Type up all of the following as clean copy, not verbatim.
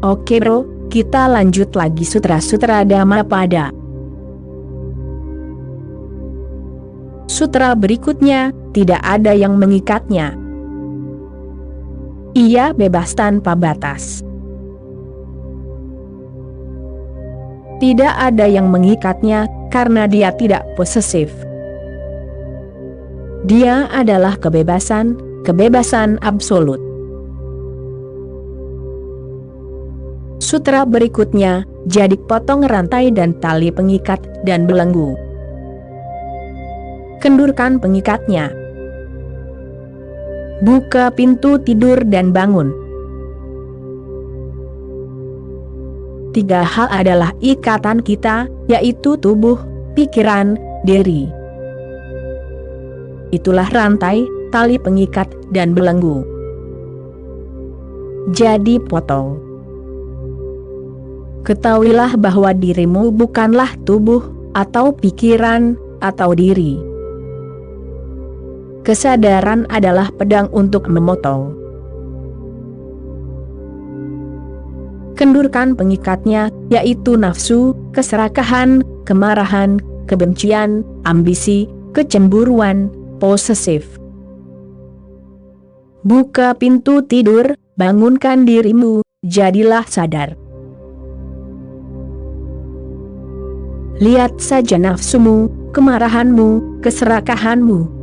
Oke bro, kita lanjut lagi Sutra-Sutra Dhammapada. Sutra berikutnya, tidak ada yang mengikatnya. Ia bebas tanpa batas. Tidak ada yang mengikatnya, karena dia tidak posesif. Dia adalah kebebasan, kebebasan absolut. Sutra berikutnya, jadi potong rantai dan tali pengikat dan belenggu. Kendurkan pengikatnya. Buka pintu tidur dan bangun. 3 hal adalah ikatan kita, yaitu tubuh, pikiran, diri. Itulah rantai, tali pengikat, dan belenggu. Jadi potong. Ketahuilah bahwa dirimu bukanlah tubuh, atau pikiran, atau diri. Kesadaran adalah pedang untuk memotong. Kendurkan pengikatnya, yaitu nafsu, keserakahan, kemarahan, kebencian, ambisi, kecemburuan, posesif. Buka pintu tidur, bangunkan dirimu, jadilah sadar. Lihat saja nafsumu, kemarahanmu, keserakahanmu.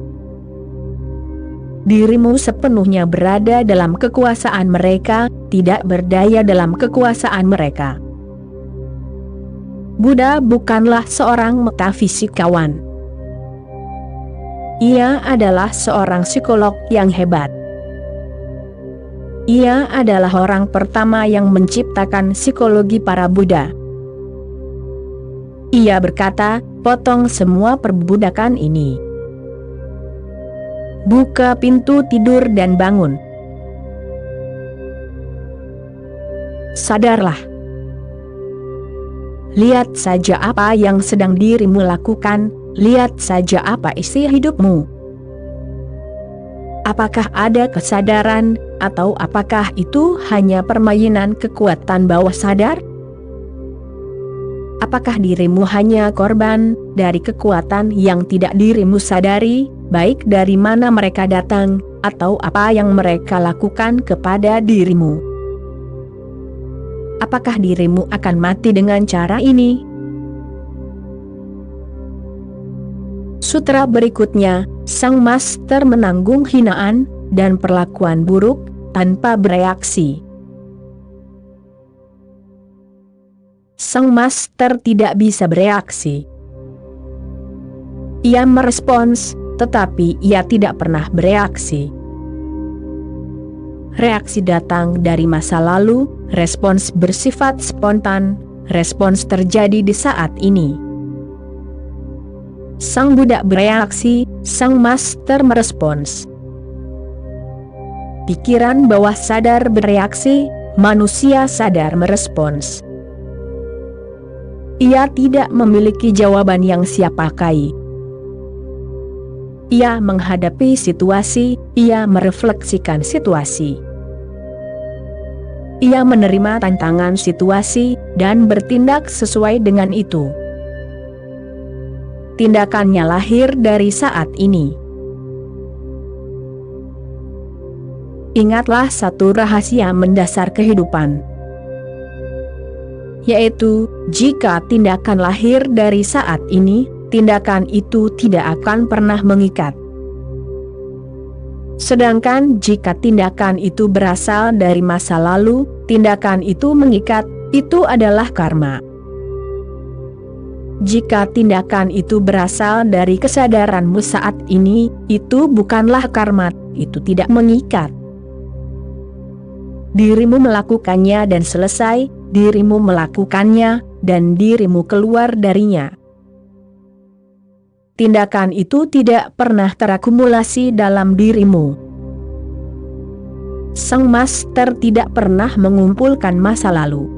Dirimu sepenuhnya berada dalam kekuasaan mereka, tidak berdaya dalam kekuasaan mereka. Buddha bukanlah seorang metafisikawan. Ia adalah seorang psikolog yang hebat. Ia adalah orang pertama yang menciptakan psikologi para Buddha. Ia berkata, potong semua perbudakan ini. Buka pintu tidur dan bangun. Sadarlah. Lihat saja apa yang sedang dirimu lakukan, lihat saja apa isi hidupmu. Apakah ada kesadaran, atau apakah itu hanya permainan kekuatan bawah sadar? Apakah dirimu hanya korban dari kekuatan yang tidak dirimu sadari, baik dari mana mereka datang, atau apa yang mereka lakukan kepada dirimu? Apakah dirimu akan mati dengan cara ini? Sutra berikutnya, sang master menanggung hinaan dan perlakuan buruk tanpa bereaksi. Sang master tidak bisa bereaksi. Ia merespons, tetapi ia tidak pernah bereaksi. Reaksi datang dari masa lalu, respons bersifat spontan, respons terjadi di saat ini. Sang Buddha bereaksi, sang master merespons. Pikiran bawah sadar bereaksi, manusia sadar merespons. Ia tidak memiliki jawaban yang siap pakai. Ia menghadapi situasi, ia merefleksikan situasi. Ia menerima tantangan situasi, dan bertindak sesuai dengan itu. Tindakannya lahir dari saat ini. Ingatlah satu rahasia mendasar kehidupan. Yaitu, jika tindakan lahir dari saat ini, tindakan itu tidak akan pernah mengikat. Sedangkan jika tindakan itu berasal dari masa lalu, tindakan itu mengikat, itu adalah karma. Jika tindakan itu berasal dari kesadaranmu saat ini, itu bukanlah karma, itu tidak mengikat. Dirimu melakukannya dan selesai, dirimu melakukannya, dan dirimu keluar darinya. Tindakan itu tidak pernah terakumulasi dalam dirimu. Sang master tidak pernah mengumpulkan masa lalu.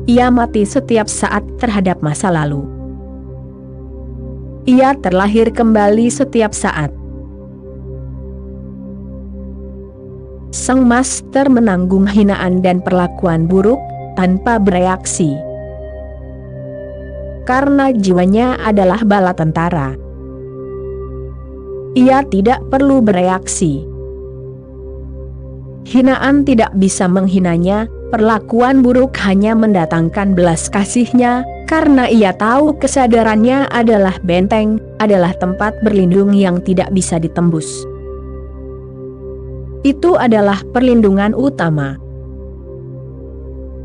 Ia mati setiap saat terhadap masa lalu. Ia terlahir kembali setiap saat. sang master menanggung hinaan dan perlakuan buruk tanpa bereaksi. Karena jiwanya adalah bala tentara, ia tidak perlu bereaksi. Hinaan tidak bisa menghinanya, perlakuan buruk hanya mendatangkan belas kasihnya, karena ia tahu kesadarannya adalah benteng, adalah tempat berlindung yang tidak bisa ditembus. Itu adalah perlindungan utama.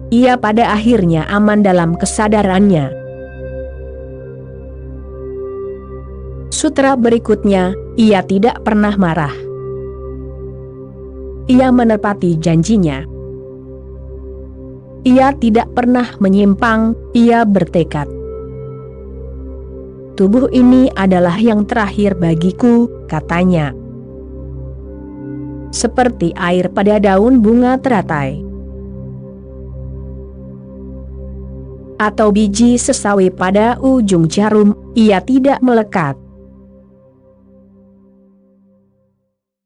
Ia pada akhirnya aman dalam kesadarannya. Sutra berikutnya, ia tidak pernah marah. Ia menepati janjinya. Ia tidak pernah menyimpang, ia bertekad. Tubuh ini adalah yang terakhir bagiku, katanya. Seperti air pada daun bunga teratai, atau biji sesawi pada ujung jarum, ia tidak melekat.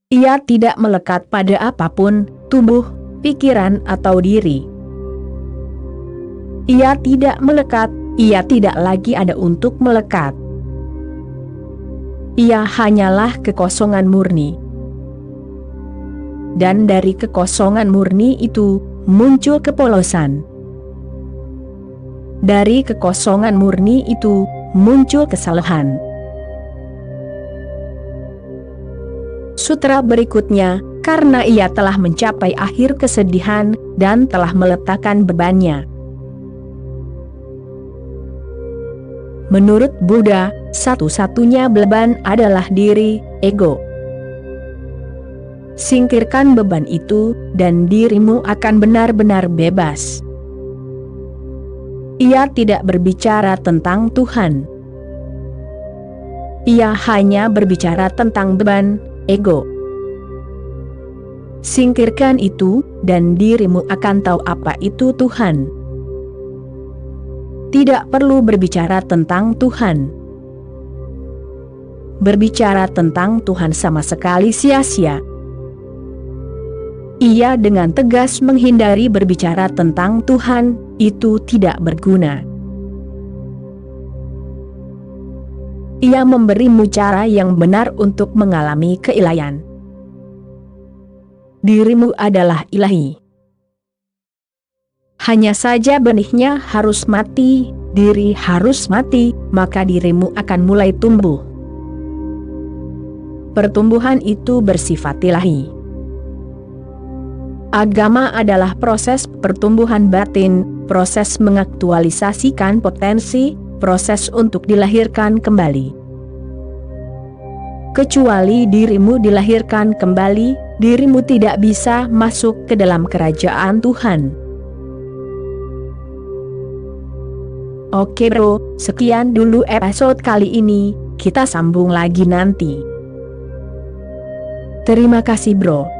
Ia tidak melekat pada apapun, tubuh, pikiran atau diri. Ia tidak melekat, ia tidak lagi ada untuk melekat. Ia hanyalah kekosongan murni. Dan dari kekosongan murni itu, muncul kepolosan. Dari kekosongan murni itu, muncul kesalahan. Sutra berikutnya, karena ia telah mencapai akhir kesedihan, dan telah meletakkan bebannya. Menurut Buddha, satu-satunya beban adalah diri, ego. Singkirkan beban itu, dan dirimu akan benar-benar bebas. Ia tidak berbicara tentang Tuhan. Ia hanya berbicara tentang beban, ego. Singkirkan itu, dan dirimu akan tahu apa itu Tuhan. Tidak perlu berbicara tentang Tuhan. Berbicara tentang Tuhan sama sekali sia-sia. Ia dengan tegas menghindari berbicara tentang Tuhan, itu tidak berguna. Ia memberimu cara yang benar untuk mengalami keilahian. Dirimu adalah ilahi. Hanya saja benihnya harus mati, diri harus mati, maka dirimu akan mulai tumbuh. Pertumbuhan itu bersifat ilahi. Agama adalah proses pertumbuhan batin, proses mengaktualisasikan potensi, proses untuk dilahirkan kembali. Kecuali dirimu dilahirkan kembali, dirimu tidak bisa masuk ke dalam kerajaan Tuhan. Oke bro, sekian dulu episode kali ini, kita sambung lagi nanti. Terima kasih bro.